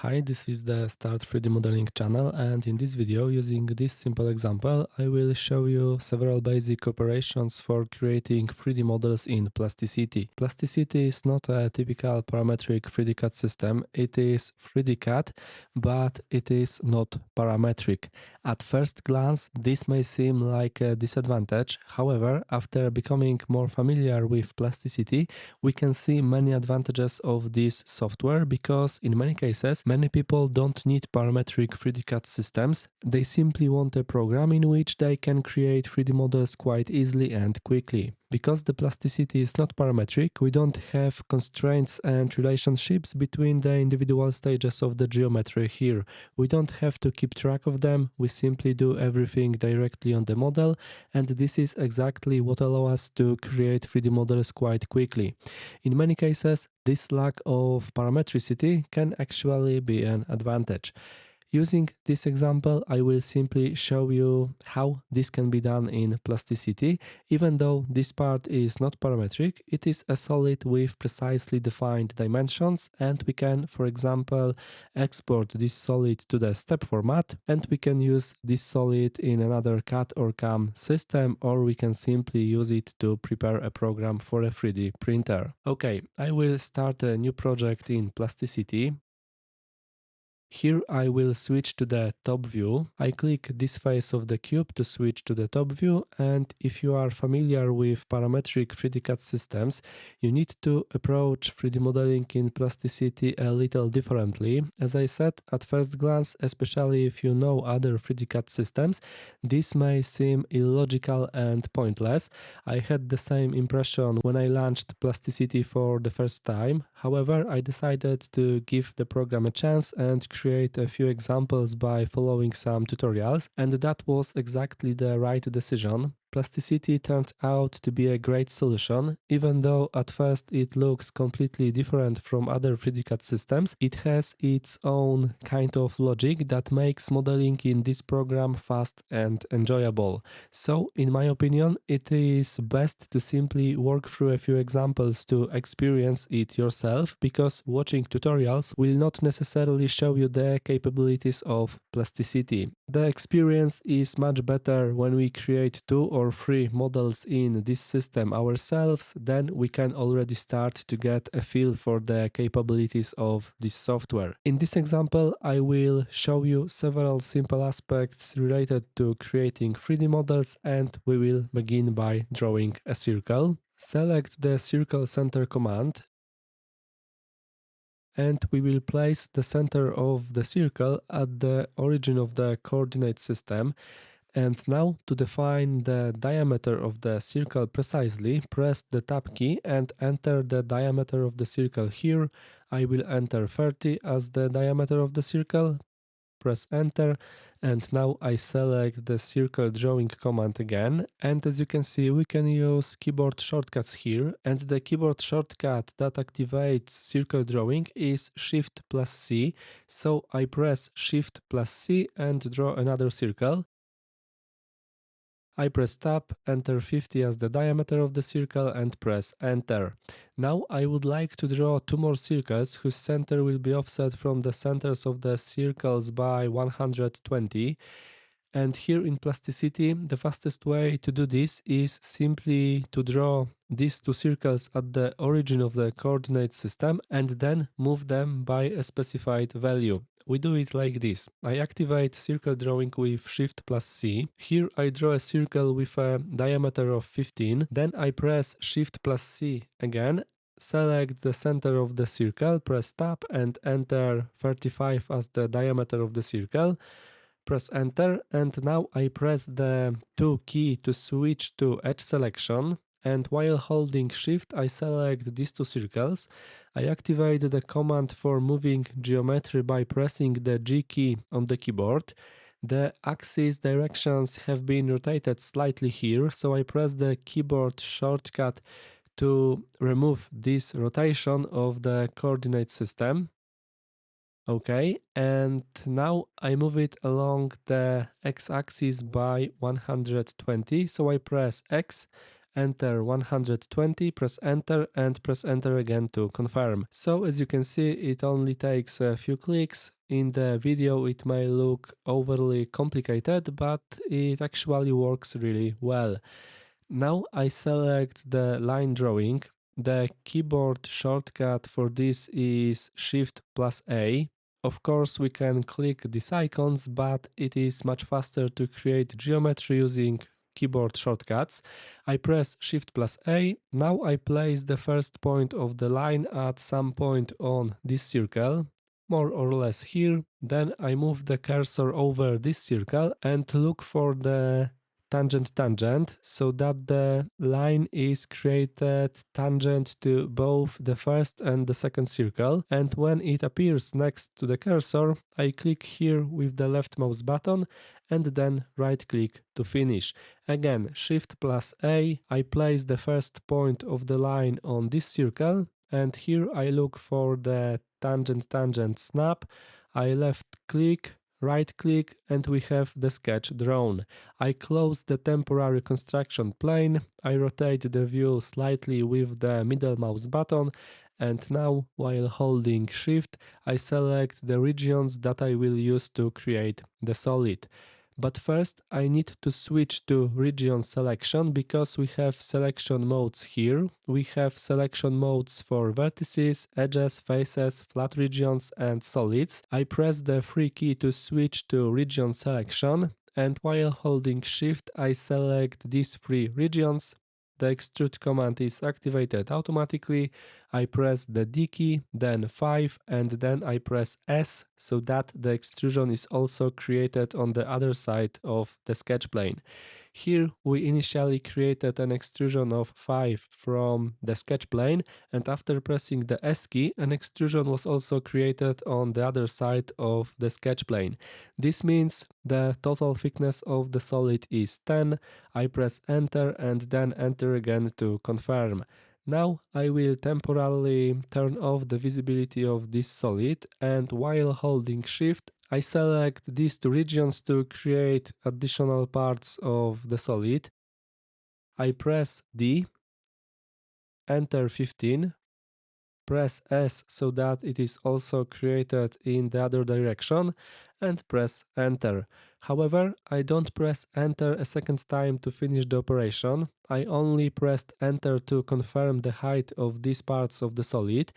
Hi, this is the Start 3D Modeling channel, and in this video, using this simple example, I will show you several basic operations for creating 3D models in Plasticity. Plasticity is not a typical parametric 3D CAD system. It is 3D CAD, but it is not parametric. At first glance, this may seem like a disadvantage. However, after becoming more familiar with Plasticity, we can see many advantages of this software because in many cases, many people don't need parametric 3D CAD systems. They simply want a program in which they can create 3D models quite easily and quickly. Because the plasticity is not parametric, we don't have constraints and relationships between the individual stages of the geometry here. We don't have to keep track of them, we simply do everything directly on the model, and this is exactly what allows us to create 3D models quite quickly. In many cases, this lack of parametricity can actually be an advantage. Using this example, I will simply show you how this can be done in Plasticity. Even though this part is not parametric, it is a solid with precisely defined dimensions, and we can, for example, export this solid to the step format, and we can use this solid in another CAD or CAM system, or we can simply use it to prepare a program for a 3D printer. Okay, I will start a new project in Plasticity. Here I will switch to the top view. I click this face of the cube to switch to the top view, and if you are familiar with parametric 3D CAD systems, you need to approach 3D modeling in Plasticity a little differently. As I said, at first glance, especially if you know other 3D CAD systems, this may seem illogical and pointless. I had the same impression when I launched Plasticity for the first time. However, I decided to give the program a chance and create a few examples by following some tutorials, and that was exactly the right decision. Plasticity turned out to be a great solution. Even though at first it looks completely different from other 3D CAD systems, it has its own kind of logic that makes modeling in this program fast and enjoyable. So, in my opinion, it is best to simply work through a few examples to experience it yourself, because watching tutorials will not necessarily show you the capabilities of Plasticity. The experience is much better when we create 2 or 3 models in this system ourselves. Then we can already start to get a feel for the capabilities of this software. In this example, I will show you several simple aspects related to creating 3D models, and we will begin by drawing a circle. Select the circle center command, and we will place the center of the circle at the origin of the coordinate system. And now, to define the diameter of the circle precisely, press the Tab key and enter the diameter of the circle here. I will enter 30 as the diameter of the circle. Press enter, and now I select the circle drawing command again, and as you can see, we can use keyboard shortcuts here, and the keyboard shortcut that activates circle drawing is Shift plus C. So I press Shift plus C and draw another circle. I press Tab, enter 50 as the diameter of the circle, and press enter. Now I would like to draw 2 more circles whose center will be offset from the centers of the circles by 120. And here in Plasticity, the fastest way to do this is simply to draw these 2 circles at the origin of the coordinate system and then move them by a specified value. We do it like this. I activate circle drawing with Shift plus C. Here I draw a circle with a diameter of 15. Then I press Shift plus C again. Select the center of the circle, press Tab and enter 35 as the diameter of the circle. Press enter, and now I press the 2 key to switch to edge selection, and while holding shift I select these 2 circles. I activate the command for moving geometry by pressing the G key on the keyboard. The axis directions have been rotated slightly here, so I press the keyboard shortcut to remove this rotation of the coordinate system. Okay, and now I move it along the x-axis by 120, so I press X, enter 120, press enter and press enter again to confirm. So as you can see, it only takes a few clicks. In the video it may look overly complicated, but it actually works really well. Now I select the line drawing. The keyboard shortcut for this is Shift plus A. Of course, we can click these icons, but it is much faster to create geometry using keyboard shortcuts. I press Shift plus A. Now I place the first point of the line at some point on this circle, more or less here. Then I move the cursor over this circle and look for the tangent so that the line is created tangent to both the first and the second circle, and when it appears next to the cursor I click here with the left mouse button and then right click to finish. Again, Shift plus A, I place the first point of the line on this circle and here I look for the tangent snap. I left click, right click, and we have the sketch drawn. I close the temporary construction plane, I rotate the view slightly with the middle mouse button, and now while holding Shift I select the regions that I will use to create the solid. But first I need to switch to region selection because we have selection modes here. We have selection modes for vertices, edges, faces, flat regions and solids. I press the free key to switch to region selection, and while holding Shift I select these three regions. The extrude command is activated automatically. I press the D key, then 5, and then I press S so that the extrusion is also created on the other side of the sketch plane. Here we initially created an extrusion of 5 from the sketch plane, and after pressing the S key, an extrusion was also created on the other side of the sketch plane. This means the total thickness of the solid is 10. I press enter and then enter again to confirm. Now I will temporarily turn off the visibility of this solid, and while holding Shift I select these two regions to create additional parts of the solid. I press D, enter 15, press S so that it is also created in the other direction, and press enter. However, I don't press enter a second time to finish the operation. I only pressed enter to confirm the height of these parts of the solid.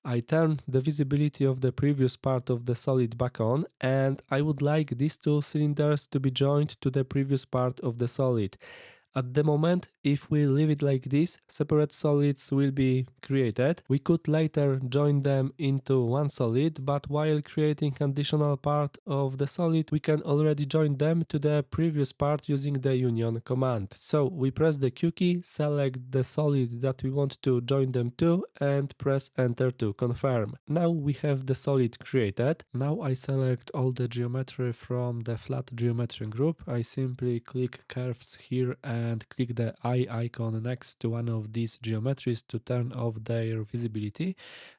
I turn the visibility of the previous part of the solid back on, and I would like these two cylinders to be joined to the previous part of the solid. At the moment, if we leave it like this, separate solids will be created. We could later join them into one solid, but while creating an additional part of the solid, we can already join them to the previous part using the union command. So we press the Q key, select the solid that we want to join them to, and press enter to confirm. Now we have the solid created. Now I select all the geometry from the flat geometry group. I simply click curves here and click the eye icon next to one of these geometries to turn off their visibility.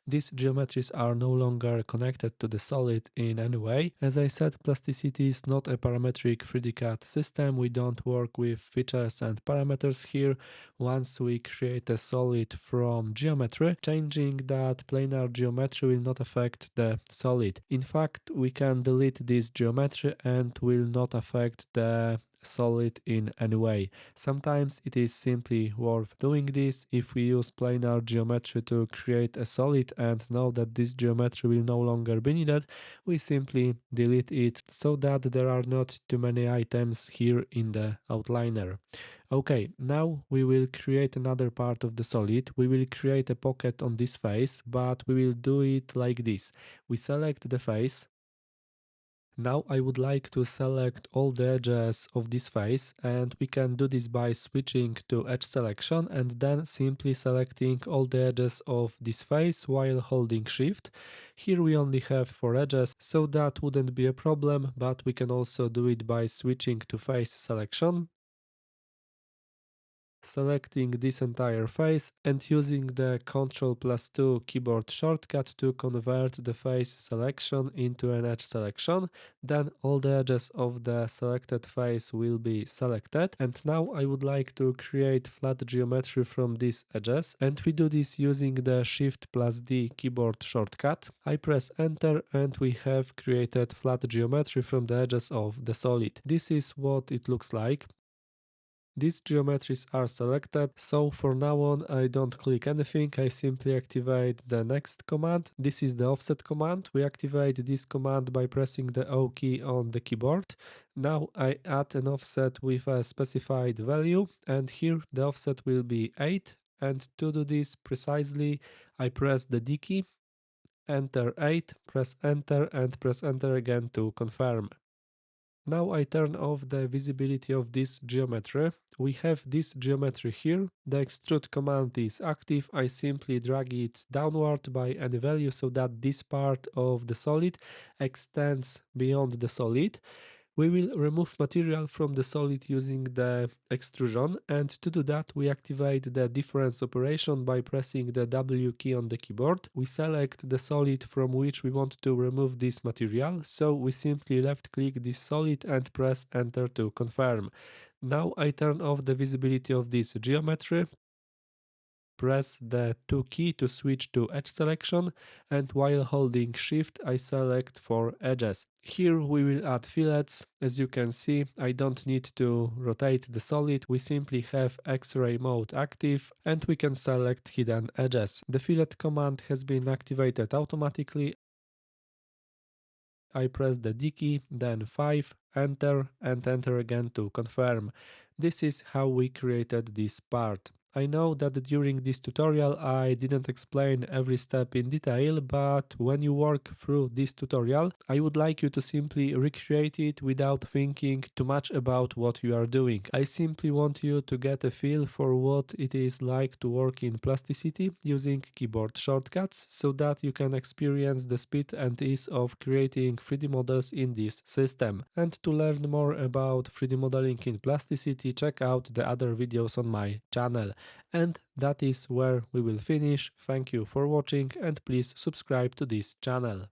These geometries are no longer connected to the solid in any way. As I said, Plasticity is not a parametric 3D CAD system. We don't work with features and parameters here. Once we create a solid from geometry, changing that planar geometry will not affect the solid. In fact, we can delete this geometry and will not affect the solid in any way. Sometimes it is simply worth doing this. If we use planar geometry to create a solid and know that this geometry will no longer be needed, we simply delete it so that there are not too many items here in the outliner. Okay, now we will create another part of the solid. We will create a pocket on this face, but we will do it like this. We select the face. Now I would like to select all the edges of this face, and we can do this by switching to edge selection and then simply selecting all the edges of this face while holding Shift. Here we only have 4 edges, so that wouldn't be a problem, but we can also do it by switching to face selection. selecting this entire face and using the Ctrl+2 keyboard shortcut to convert the face selection into an edge selection. Then all the edges of the selected face will be selected, and now I would like to create flat geometry from these edges, and we do this using the Shift+D keyboard shortcut. I press enter and we have created flat geometry from the edges of the solid. This is what it looks like. These geometries are selected, so for now on I don't click anything, I simply activate the next command. This is the offset command. We activate this command by pressing the O key on the keyboard. Now I add an offset with a specified value, and here the offset will be 8, and to do this precisely I press the D key, enter 8, press enter and press enter again to confirm. Now I turn off the visibility of this geometry. We have this geometry here. The extrude command is active. I simply drag it downward by any value so that this part of the solid extends beyond the solid. We will remove material from the solid using the extrusion, and to do that we activate the difference operation by pressing the W key on the keyboard. We select the solid from which we want to remove this material, so we simply left click this solid and press enter to confirm. Now I turn off the visibility of this geometry. Press the 2 key to switch to edge selection, and while holding shift I select for edges. Here we will add fillets. As you can see, I don't need to rotate the solid, we simply have X-ray mode active and we can select hidden edges. The fillet command has been activated automatically. I press the D key, then 5, enter and enter again to confirm. This is how we created this part. I know that during this tutorial I didn't explain every step in detail, but when you work through this tutorial, I would like you to simply recreate it without thinking too much about what you are doing. I simply want you to get a feel for what it is like to work in Plasticity using keyboard shortcuts, so that you can experience the speed and ease of creating 3D models in this system. And to learn more about 3D modeling in Plasticity, check out the other videos on my channel. And that is where we will finish. Thank you for watching and please subscribe to this channel.